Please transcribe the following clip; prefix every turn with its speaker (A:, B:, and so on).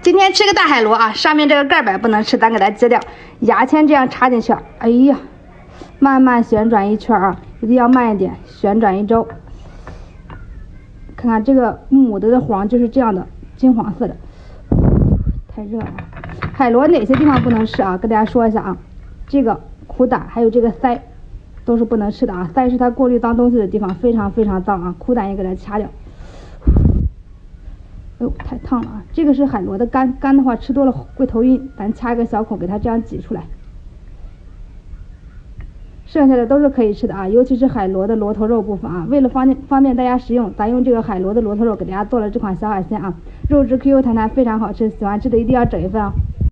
A: 今天吃个大海螺啊，上面这个盖板不能吃，咱给它揭掉，牙签这样插进去。哎呀，慢慢旋转一圈啊，一定要慢一点，旋转1周。看看这个母的黄就是这样的金黄色的，太热了。海螺哪些地方不能吃啊？跟大家说一下啊，这个苦胆还有这个鳃都是不能吃的啊，鳃是它过滤脏东西的地方，非常非常脏啊，苦胆也给它掐掉。哎呦，太烫了啊！这个是海螺的肝，肝的话吃多了会头晕，咱掐一个小孔给它这样挤出来。剩下的都是可以吃的啊，尤其是海螺的螺头肉部分啊。为了方便大家食用，咱用这个海螺的螺头肉给大家做了这款小海鲜啊，肉质 Q Q 弹弹，非常好吃，喜欢吃的一定要整一份啊。